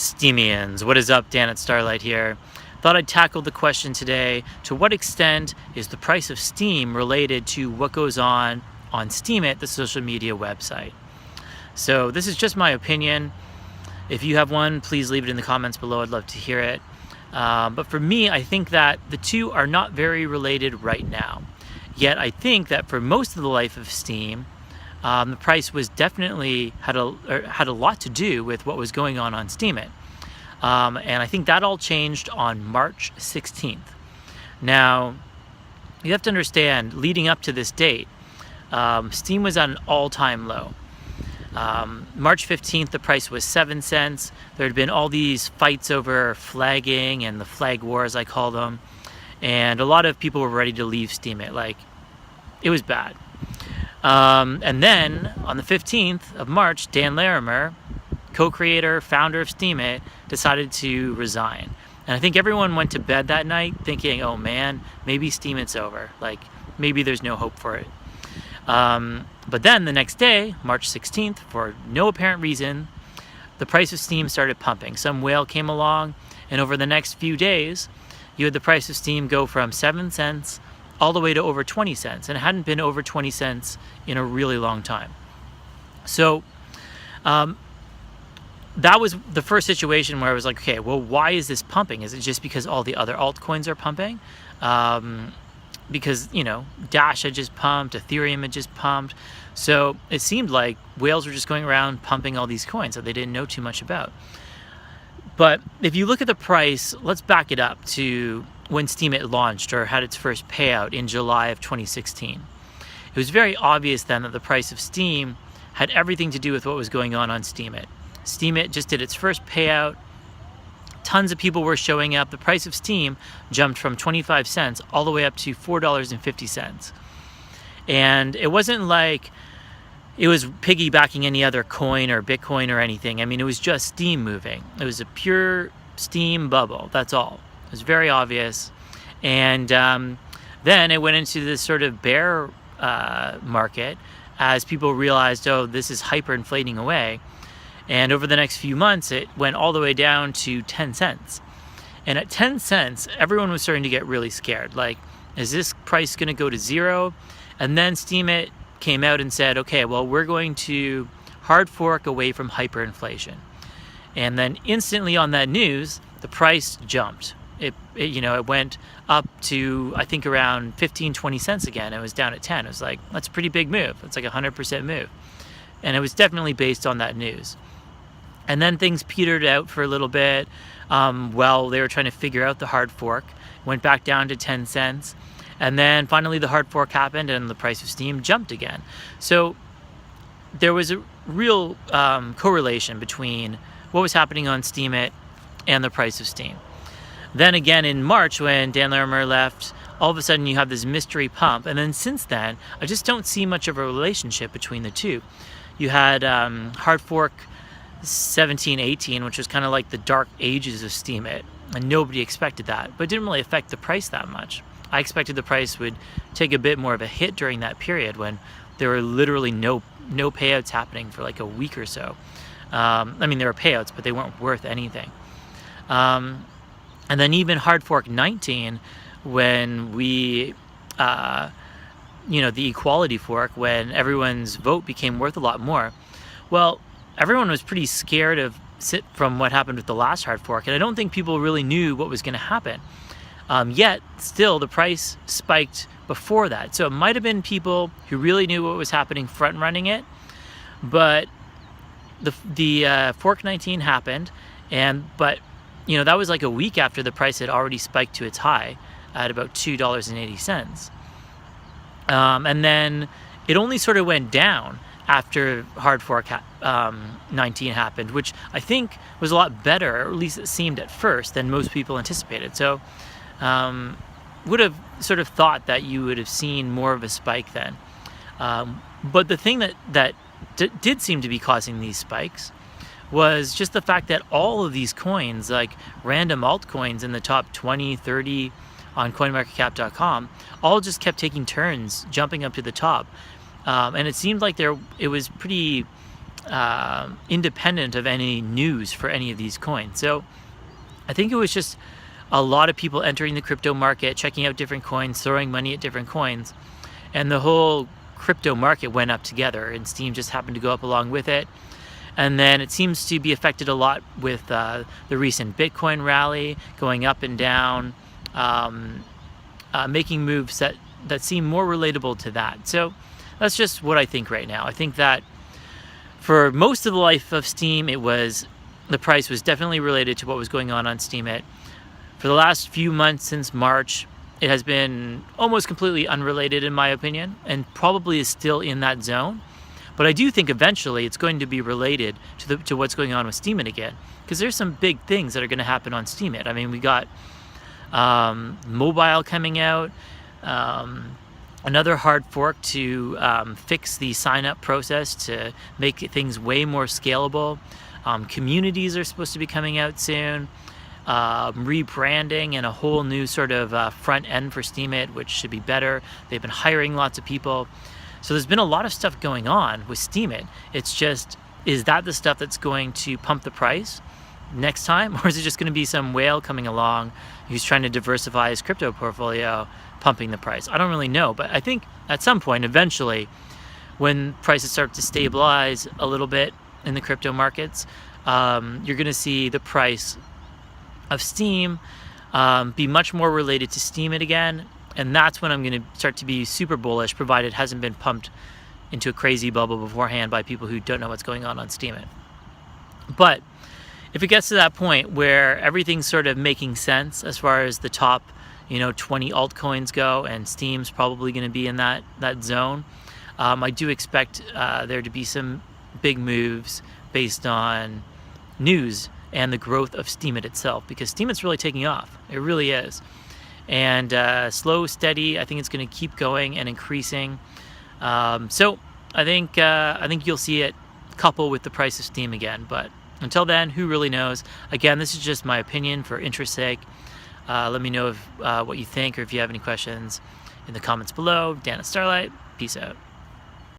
Steemians, what is up? Dan at Starlight here. Thought I'd tackle the question today: to what extent is the price of Steem related to what goes on Steemit, the social media website? So this is just my opinion. If you have one, please leave it in the comments below. I'd love to hear it. But for me, I think that the two are not very related right now. Yet I think that for most of the life of Steem, the price was definitely had a lot to do with what was going on Steemit. And I think that all changed on March 16th. Now, you have to understand, leading up to this date, Steem was at an all-time low. March 15th, the price was 7 cents. There had been all these fights over flagging and the flag wars, I call them. And a lot of people were ready to leave Steemit. Like, it was bad. And then on the 15th of March, Dan Larimer, co-creator, founder of Steemit, decided to resign. And I think everyone went to bed that night thinking, oh man, maybe Steemit's over. Like, maybe there's no hope for it. But then the next day, March 16th, for no apparent reason, the price of Steem started pumping. Some whale came along, and over the next few days, you had the price of Steem go from 7 cents all the way to over 20 cents. And it hadn't been over 20 cents in a really long time. So that was the first situation where I was like, okay, well, why is this pumping? Is it just because all the other altcoins are pumping? Because, you know, Dash had just pumped, Ethereum had just pumped. So it seemed like whales were just going around pumping all these coins that they didn't know too much about. But if you look at the price, let's back it up to when Steemit launched or had its first payout in July of 2016. It was very obvious then that the price of Steem had everything to do with what was going on Steemit. Steemit just did its first payout. Tons of people were showing up. The price of Steem jumped from 25 cents all the way up to $4.50. And it wasn't like it was piggybacking any other coin or Bitcoin or anything. I mean, it was just Steem moving. It was a pure Steem bubble. That's all. It was very obvious. And then it went into this sort of bear market as people realized, oh, this is hyperinflating away. And over the next few months, it went all the way down to 10 cents. And at 10 cents, everyone was starting to get really scared. Like, is this price going to go to zero? And then Steemit came out and said, okay, well, we're going to hard fork away from hyperinflation. And then instantly on that news, the price jumped. It went up to, I think, around 15, 20 cents again. It was down at 10. It was like, that's a pretty big move. It's like a 100% move. And it was definitely based on that news. And then things petered out for a little bit. Well, they were trying to figure out the hard fork. Went back down to 10 cents. And then finally the hard fork happened and the price of Steem jumped again. So there was a real correlation between what was happening on Steemit and the price of Steem. Then again in March, when Dan Larimer left, all of a sudden you have this mystery pump. And then since then, I just don't see much of a relationship between the two. You had hard fork 17, 18, which was kind of like the dark ages of Steemit, and nobody expected that, but it didn't really affect the price that much. I expected the price would take a bit more of a hit during that period when there were literally no payouts happening for like a week or so. I mean, there were payouts, but they weren't worth anything. And then even hard fork 19, when we the equality fork, when everyone's vote became worth a lot more, well, everyone was pretty scared from what happened with the last hard fork, and I don't think people really knew what was going to happen. Yet, still, the price spiked before that. So it might have been people who really knew what was happening front-running it, but the fork 19 happened, but that was like a week after the price had already spiked to its high at about $2.80. And then it only sort of went down after hard fork 19 happened, which I think was a lot better, or at least it seemed at first, than most people anticipated. So would have sort of thought that you would have seen more of a spike then. But the thing that did seem to be causing these spikes was just the fact that all of these coins, like random altcoins in the top 20, 30 on coinmarketcap.com, all just kept taking turns jumping up to the top. And it seemed like it was pretty independent of any news for any of these coins. So I think it was just a lot of people entering the crypto market, checking out different coins, throwing money at different coins, and the whole crypto market went up together, and Steem just happened to go up along with it. And then it seems to be affected a lot with the recent Bitcoin rally, going up and down, making moves that seem more relatable to that. So that's just what I think right now. I think that for most of the life of Steem, the price was definitely related to what was going on Steemit. For the last few months since March, it has been almost completely unrelated in my opinion, and probably is still in that zone. But I do think eventually it's going to be related to what's going on with Steemit again, because there's some big things that are going to happen on Steemit. I mean, we got mobile coming out, another hard fork to fix the sign-up process to make things way more scalable. Communities are supposed to be coming out soon. Rebranding and a whole new sort of front end for Steemit, which should be better. They've been hiring lots of people. So there's been a lot of stuff going on with Steemit. It's just, is that the stuff that's going to pump the price next time? Or is it just going to be some whale coming along who's trying to diversify his crypto portfolio, pumping the price? I don't really know, but I think at some point, eventually, when prices start to stabilize a little bit in the crypto markets, you're going to see the price of Steem be much more related to Steemit again, and that's when I'm going to start to be super bullish, provided it hasn't been pumped into a crazy bubble beforehand by people who don't know what's going on Steemit. But if it gets to that point where everything's sort of making sense as far as the top 20 altcoins go, and Steem's probably going to be in that zone, I do expect there to be some big moves based on news and the growth of Steemit itself, because Steemit's really taking off. It really is. And slow, steady, I think it's going to keep going and increasing. So I think you'll see it couple with the price of Steem again. But until then, who really knows? Again, this is just my opinion for interest's sake. Let me know what you think, or if you have any questions in the comments below. Dan at Starlight. Peace out.